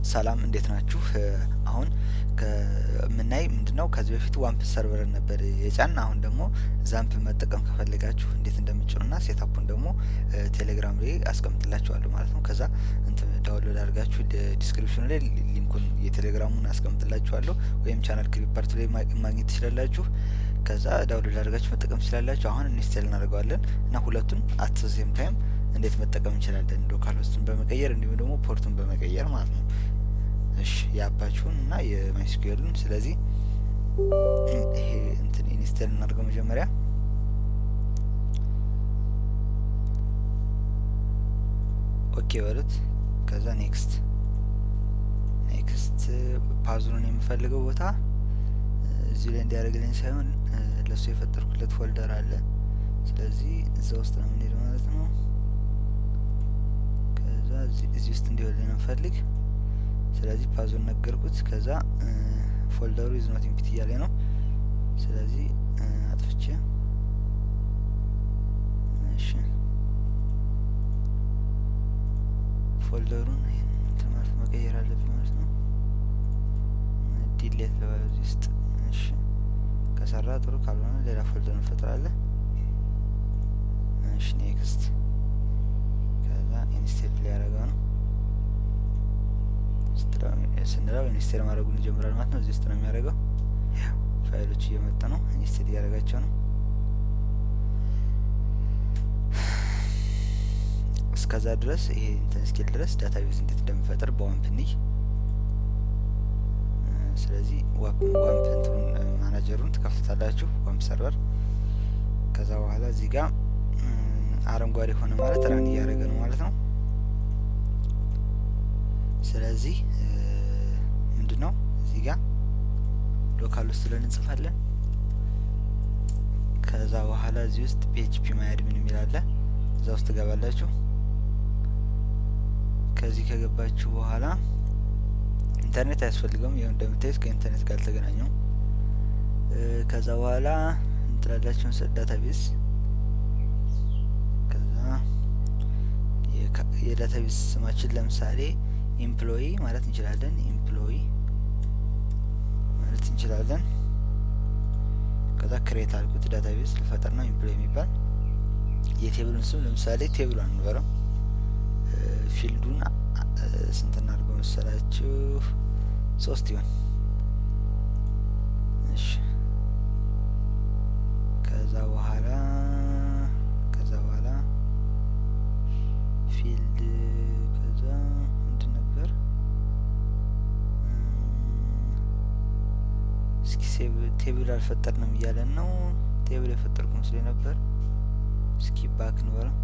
ሰላም እንዴት ናችሁ? አሁን ከምናይ ምንድነው ከዚህ በፊት ዋምፕ ሰርቨር ነበር የጫን። አሁን ደግሞ ዛምፕ መጠቀም ከፈለጋችሁ እንዴት እንደምትጭኑና ሴታፑን ደግሞ ቴሌግራም ላይ አስቀምጥላችኋለሁ ማለት ነው። ከዛ ዳውንሎድ አድርጋችሁ ዲስክሪፕሽኑ ላይ ሊንኩን የቴሌግራሙን አስቀምጥላችኋለሁ፣ ወይም ቻናል ክሪፐርት ላይ ማግኘት ትችላላችሁ። ከዛ ዳውንሎድ አድርጋችሁ መጠቀም ትችላላችሁ። አሁን ኢንስቶል እናደርገዋለን እና ሁለቱን አት ዘ ሴም ታይም እንዴት መጠቀም እንችላለን፣ ሎካል ሆስትን በመቀየር እንዲሁም ደግሞ ፖርቱን በመቀየር ማለት ነው። እሺ የአፓችሁን እና የማይስኩዌሉን። ስለዚህ ይሄ ኢንስቶል እናድርገው መጀመሪያ። ኦኬ በሉት። ከዛ ኔክስት ፓዙን የምፈልገው ቦታ እዚህ ላይ እንዲያደርግልኝ ሳይሆን ለሱ የፈጠርኩለት ፎልደር አለ። ስለዚህ እዛ ውስጥ ነው የምንሄደው ማለት ነው። ከዛ እዚህ ውስጥ እንዲወልኝ ነው ፈልግ። ስለዚህ ፓዙን ነገርኩት። ከዛ ፎልደሩ ኢዝ ኖት ኢምፕቲ እያለ ነው። ስለዚህ አጥፍቼ እሺ ፎልደሩን ማለት መቀየር አለብኝ ማለት ነው። ዲሌት ለባለ እዚህ ውስጥ እሺ ከሰራ ጥሩ፣ ካልሆነ ሌላ ፎልደር እንፈጥራለን። እሺ ኔክስት። ከዛ ኢንስቴል ላይ ያደረገው ነው ስንለው ኢንስቴል ማድረጉን ይጀምራል ማለት ነው። እዚህ ውስጥ ነው የሚያደርገው። ፋይሎች እየመጡ ነው፣ ኢንስቴል እያደረጋቸው ነው። እስከዛ ድረስ ይሄ እንትን እስኪል ድረስ ዳታቤዝ እንዴት እንደምፈጥር በዋምፕ እንይ። ስለዚህ ዋምፕ እንትኑን ማናጀሩን ትከፍቱታላችሁ፣ ዋምፕ ሰርቨር። ከዛ በኋላ እዚህ ጋር አረንጓዴ ሆነ ማለት ራን እያደረገ ነው ማለት ነው። ስለዚህ ምንድነው እዚህ ጋር ሎካል ውስጥ ብለን እንጽፋለን። ከዛ በኋላ እዚህ ውስጥ PHP ማያድሚን የሚል አለ፣ እዛ ውስጥ ትገባላችሁ። ከዚህ ከገባችሁ በኋላ ኢንተርኔት አያስፈልገውም፣ ይሄው እንደምታዩት ከኢንተርኔት ጋር አልተገናኘው። ከዛ በኋላ እንትላላችሁን ዳታቤዝ። ከዛ የዳታቤዝ ስማችን ለምሳሌ ኢምፕሎይ ማለት እንችላለን። ኢምፕሎይ ማለት እንችላለን። ከዛ ክሬት አልኩት፣ ዳታቤዝ ልፈጠር ነው ኢምፕሎይ የሚባል። የቴብሉን ስም ለምሳሌ ቴብሏን እንበለው። ፊልዱን ስንት እናድርገው መሰላችሁ? 3 ይሆን። እሺ ከዛ በኋላ ፊልድ ከዛ ምንድን ነበር? እስኪ ቴብል አልፈጠርንም እያለን ነው። ቴብል የፈጠርኩ መስሎኝ ነበር። እስኪ ባክ እንበለው።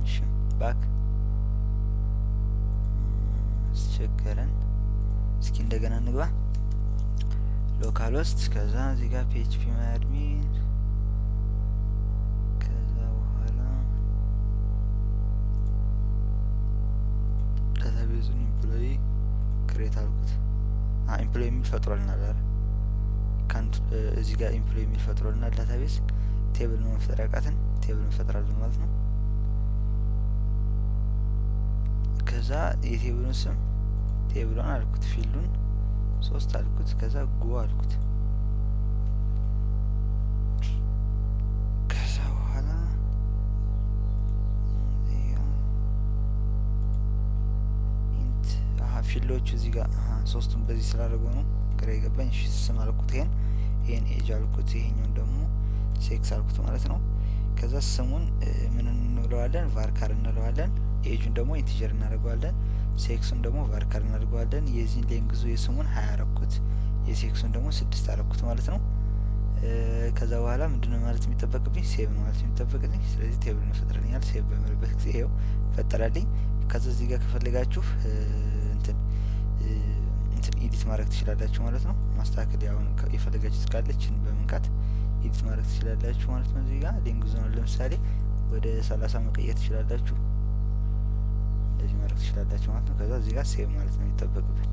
እሺ ባክ አስቸገረን። እስኪ እንደገና እንግባ። ሎካል ውስጥ ከዛ እዚህ ጋር PHP ማያድሚን። ከዛ በኋላ ዳታቤዙን ኢምፕሎይ ክሬት አልኩት። ኢምፕሎይ የሚል ፈጥሮልናል አይደል? እዚህ ጋር ኢምፕሎይ የሚል ፈጥሮልናል ዳታቤዝ። ቴብል ነው መፍጠር ያቃተን፣ ቴብል እንፈጥራለን ማለት ነው። ከዛ የቴብሉን ስም ቴብሏን አልኩት፣ ፊልዱን 3 አልኩት። ከዛ ጎ አልኩት። ከዛ በኋላ ኢንት ፊልዶቹ እዚህ ጋር 3ቱን በዚህ ስላደረገው ነው ግራ የገባኝ። እሺ ስም አልኩት፣ ይሄን ኤጅ አልኩት፣ ይሄኛውን ደግሞ ሴክስ አልኩት ማለት ነው። ከዛ ስሙን ምን እንለዋለን? ቫርካር እንለዋለን። ኤጁን ደግሞ ኢንቲጀር እናደርገዋለን። ሴክሱን ደግሞ ቫርካር እናደርገዋለን። የዚህን ሌንግዙ የስሙን 20 አረኩት፣ የሴክሱን ደግሞ 6 አረኩት ማለት ነው። ከዛ በኋላ ምንድነው ማለት የሚጠበቅብኝ? ሴቭ ነው ማለት የሚጠበቅልኝ። ስለዚህ ቴብሉን ፈጥረልኛል። ሴቭ በምልበት ጊዜ ይሄው ፈጠራልኝ። ከዛ እዚህ ጋር ከፈለጋችሁ እንትን ኤዲት ማድረግ ትችላላችሁ ማለት ነው። ማስተካከል ያው የፈለጋችሁት ካለችን በመንካት ኤዲት ማድረግ ትችላላችሁ ማለት ነው። እዚህ ጋር ሌንግዙን ለምሳሌ ወደ 30 መቀየር ትችላላችሁ፣ እንደዚህ ማድረግ ትችላላችሁ ማለት ነው። ከዛ እዚህ ጋር ሴቭ ማለት ነው የሚጠበቅብን።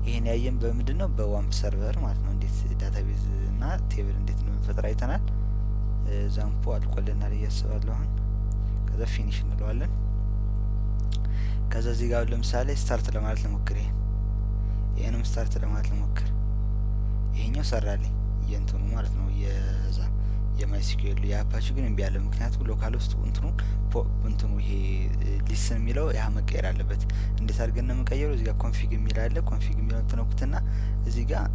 ይሄን ያየን በምንድነው? በዋምፕ ሰርቨር ማለት ነው። እንዴት ዳታቤዝ እና ቴብል እንዴት ነው መፈጠር አይተናል። ዛምፑ አልቆልናል እያስባለሁ አሁን። ከዛ ፊኒሽ እንለዋለን። ከዛ እዚህ ጋር ለምሳሌ ስታርት ለማለት ልሞክር። ይሄንም ስታርት ለማለት ልሞክር። ይሄኛው ሰራልኝ የእንትኑ ማለት ነው የዛ የማይስኩኤል የአፓቺ ግን እምቢ ያለ። ምክንያቱም ሎካል ውስጥ እንትኑ ይሄ ሊስን የሚለው ያ መቀየር አለበት። እንዴት አድርገን ነው የምንቀየረው? እዚህ ጋር ኮንፊግ የሚል አለ። ኮንፊግ የሚለው ተነኩትና እዚህ ጋር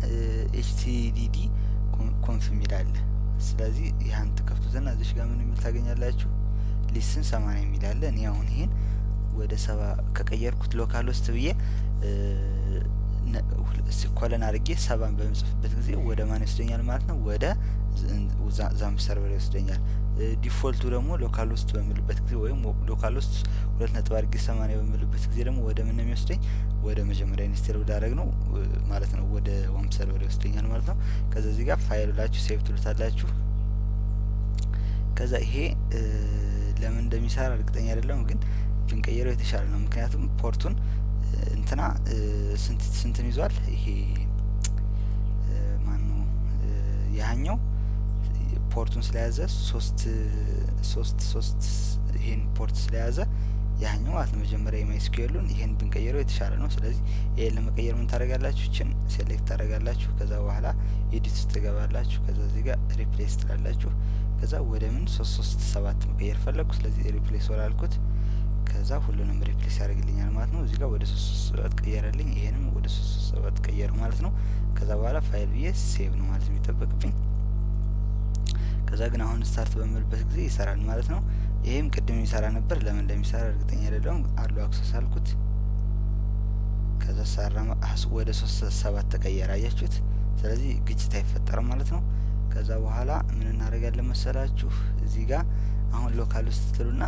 ኤችቲዲዲ ኮንፍ የሚል አለ። ስለዚህ ያን ተከፍቱትና እዚህ ጋር ምን የሚል ታገኛላችሁ? ሊስን 80 የሚል አለ። እኔ አሁን ይሄን ወደ 70 ከቀየርኩት ሎካል ውስጥ ብዬ ኮለን አድርጌ 70 በምጽፍበት ጊዜ ወደ ማን ይወስደኛል ማለት ነው? ወደ ዛምፕ ሰርቨር ይወስደኛል። ዲፎልቱ ደግሞ ሎካል ውስጥ በምልበት ጊዜ ወይም ሎካል ውስጥ 2.80 በምልበት ጊዜ ደግሞ ወደ ምን ነው የሚወስደኝ? ወደ መጀመሪያ ኢንስቴል ወዳረግ ነው ማለት ነው። ወደ ዋምፕ ሰርቨር ይወስደኛል ማለት ነው። ከዛ እዚህ ጋር ፋይል ብላችሁ ሴቭ ትሉታላችሁ። ከዛ ይሄ ለምን እንደሚሰራ እርግጠኛ አይደለም፣ ግን ብንቀይረው የተሻለ ነው። ምክንያቱም ፖርቱን እንትና ስንትን ይዟል። ይሄ ማን ነው ያኛው ፖርቱን ስለያዘ ሶስት ይሄን ፖርት ስለያዘ ያኛው ማለት ነው መጀመሪያ የማይስኩኤሉን ይሄን ብንቀይረው የተሻለ ነው። ስለዚህ ይሄን ለመቀየር ምን ታደርጋላችሁ? እቺን ሴሌክት ታደርጋላችሁ። ከዛ በኋላ ኤዲት ውስጥ ትገባላችሁ። ከዛ እዚህ ጋር ሪፕሌስ ትላላችሁ። ከዛ ወደ ምን 337 መቀየር ፈለኩ። ስለዚህ ሪፕሌስ ወላልኩት። ከዛ ሁሉንም ሪፕሌስ ያደርግልኛል ማለት ነው። እዚህ ጋር ወደ 337 ቀየረልኝ። ይሄንም ወደ 337 ቀየሩ ማለት ነው። ከዛ በኋላ ፋይል ብዬ ሴቭ ነው ማለት የሚጠበቅብኝ። ከዛ ግን አሁን ስታርት በምልበት ጊዜ ይሰራል ማለት ነው። ይሄም ቅድም ይሰራ ነበር። ለምን እንደሚሰራ እርግጠኛ አይደለሁም። አሉ አክሰስ አልኩት። ከዛ ሰራ ወደ 337 ተቀየረ። አያችሁት? ስለዚህ ግጭት አይፈጠርም ማለት ነው። ከዛ በኋላ ምን እናደርጋለን መሰላችሁ? እዚህ ጋር አሁን ሎካል ውስጥ ትሉና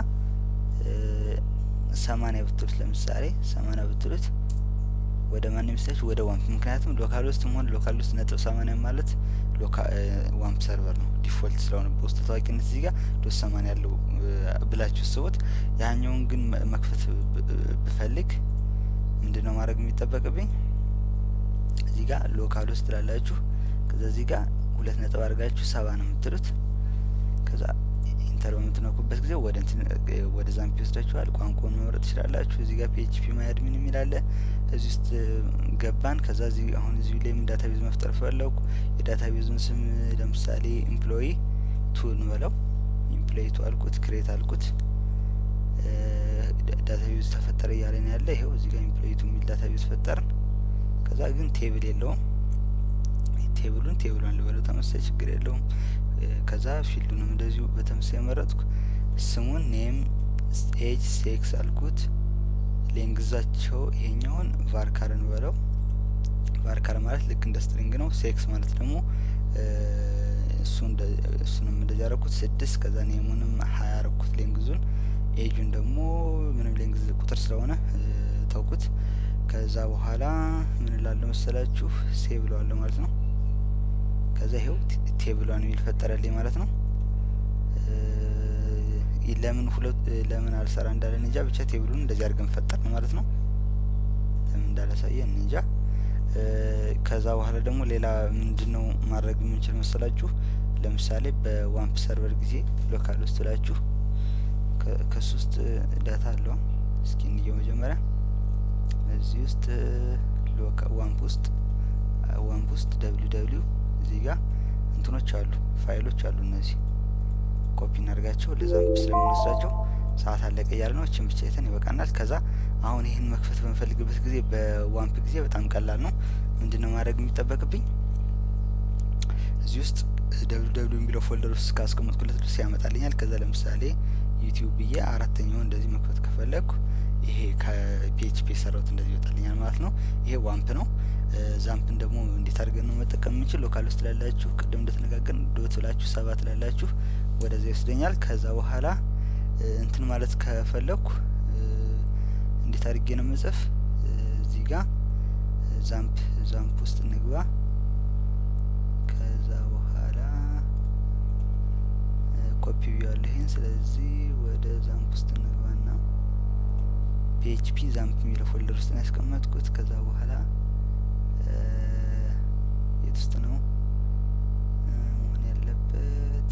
80 ብትሉት ለምሳሌ 80 ብትሉት ወደ ማን ይመስላችሁ? ወደ ዋምፕ። ምክንያቱም ሎካል ውስጥ ሆነ ሎካል ውስጥ .80 ማለት ዋምፕ ሰርቨር ነው ዲፎልት ስለሆነ በውስጥ ታዋቂነት እዚህ ጋር .80 ያለው ብላችሁ ስቡት። ያኛውን ግን መክፈት ብፈልግ ምንድነው ማድረግ የሚጠበቅብኝ? እዚህ ጋር ሎካል ውስጥ ላላችሁ ከዛ እዚህ ጋር 2 ነጥብ አድርጋችሁ 70 ነው የምትሉት። ከዛ ኢንተር በምትነኩበት ጊዜ ወደ ዛምፕ ይወስዳችኋል። ቋንቋውን መምረጥ ትችላላችሁ። እዚህ ጋር PHP ማያድሚን የሚል አለ። እዚህ ውስጥ ገባን። ከዛ እዚህ አሁን እዚህ ላይ ዳታቤዝ መፍጠር ፈለኩ። የዳታቤዙን ስም ለምሳሌ ኤምፕሎይ ቱ እንበለው። ኤምፕሎይ ቱ አልኩት፣ ክሬት አልኩት። ዳታቤዝ ተፈጠረ እያለ ነው ያለ። ይሄው እዚህ ጋር ኤምፕሎይ ቱ የሚል ዳታቤዝ ፈጠርን። ከዛ ግን ቴብል የለውም። ቴብሏን ልበለው ተመሳሳይ ችግር የለውም። ከዛ ፊልዱንም እንደዚሁ በተመሳሳይ መረጥኩ። ስሙን ኔም ኤጅ ሴክስ አልኩት። ሌንግዛቸው ይሄኛውን ቫርካር እንበለው። ቫርካር ማለት ልክ እንደ ስትሪንግ ነው። ሴክስ ማለት ደግሞ እሱንም እንደዚህ ያረኩት 6። ከዛ ኔሙንም 20 ያረኩት ሌንግዙን። ኤጁን ደግሞ ምንም ሌንግዝ ቁጥር ስለሆነ ተውኩት። ከዛ በኋላ ምን እላለሁ መሰላችሁ? ሴቭ ብለዋለሁ ማለት ነው። ከዛ ይሄው ቴብሏን የሚል ፈጠረልኝ ማለት ነው። ለምን አልሰራ እንዳለን እንጃ። ብቻ ቴብሉን እንደዚህ አድርገን ፈጠርን ማለት ነው። ለምን እንዳላሳየን እንጃ። ከዛ በኋላ ደግሞ ሌላ ምንድነው ማድረግ የምንችል መሰላችሁ? ለምሳሌ በዋምፕ ሰርቨር ጊዜ ሎካል ውስጥ ላችሁ ከሱ ውስጥ ዳታ አለው። እስኪ እንየው መጀመሪያ። እዚህ ውስጥ ዋምፕ ውስጥ www እዚህ ጋር እንትኖች አሉ፣ ፋይሎች አሉ። እነዚህ ኮፒ እናድርጋቸው። ለዛምፕ ስለምንወስዳቸው ሰዓት አለቀ እያለ ነው። እቺን ብቻ አይተን ይበቃናል። ከዛ አሁን ይህን መክፈት በምፈልግበት ጊዜ በዋምፕ ጊዜ በጣም ቀላል ነው። ምንድነው ማድረግ የሚጠበቅብኝ? እዚህ ውስጥ www የሚለው ፎልደር ውስጥ ካስቀመጥኩለት ድረስ ያመጣልኛል። ከዛ ለምሳሌ ዩቲዩብ ብዬ አራተኛው እንደዚህ መክፈት ከፈለኩ ይሄ ከፒኤችፒ የሰራሁት እንደዚህ ይወጣልኛል ማለት ነው። ይሄ ዋምፕ ነው። ዛምፕን ደግሞ እንዴት አድርገን ነው መጠቀም የምንችል? ሎካል ውስጥ ላላችሁ ቅድም እንደተነጋገርን ዶት ብላችሁ 7 ላላችሁ ወደዚያ ይወስደኛል። ከዛ በኋላ እንትን ማለት ከፈለኩ እንዴት አድርጌ ነው መጽፍ? እዚህ ጋር ዛምፕ ውስጥ እንግባ። ከዛ በኋላ ኮፒ ቢያለሁ ይሄን። ስለዚህ ወደ ዛምፕ ውስጥ እንግባና PHP ዛምፕ የሚለው ፎልደር ውስጥ ነው ያስቀመጥኩት። ከዛ በኋላ የት ውስጥ ነው መሆን ያለበት?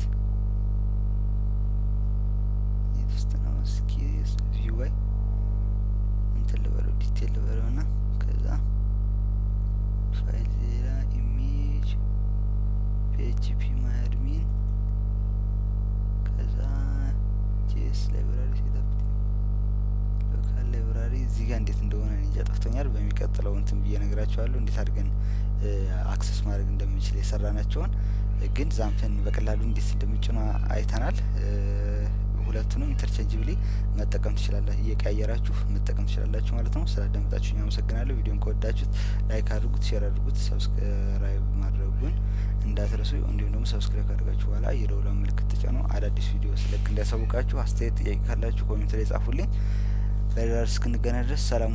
የት ውስጥ ነው? እስኪ ቪው ልበለውና ከዛ ፋይል ዜራ ኢሜጅ PHP ማድሚን ከዛ ጄስ ላይብራሪ ሴትአፕ ሎካል ላይብራሪ እዚህ ጋር እንዴት እንደሆነ እንጃ ጠፍቶኛል። በሚቀጥለው እንትን ብዬ ነግራችኋለሁ እንዴት አድርገን አክሰስ ማድረግ እንደምንችል የሰራናቸውን። ግን ዛምፕን በቀላሉ እንዴት እንደምንጭኑ አይተናል። ሁለቱንም ኢንተርቼንጅብሊ መጠቀም ትችላላችሁ፣ እየቀያየራችሁ መጠቀም ትችላላችሁ ማለት ነው። ስላዳመጣችሁኝ አመሰግናለሁ። ቪዲዮን ከወዳችሁት ላይክ አድርጉት፣ ሼር አድርጉት፣ ሰብስክራይብ ማድረጉን እንዳትረሱ። እንዲሁም ደግሞ ሰብስክራይብ ካደረጋችሁ በኋላ የደወሉን ምልክት ተጫኑ። አዳዲስ ቪዲዮ ስለቅ እንዲያሳውቃችሁ። አስተያየት ጥያቄ ካላችሁ ኮሜንት ላይ ጻፉልኝ። በሌላ እስክንገናኝ ድረስ ሰላም።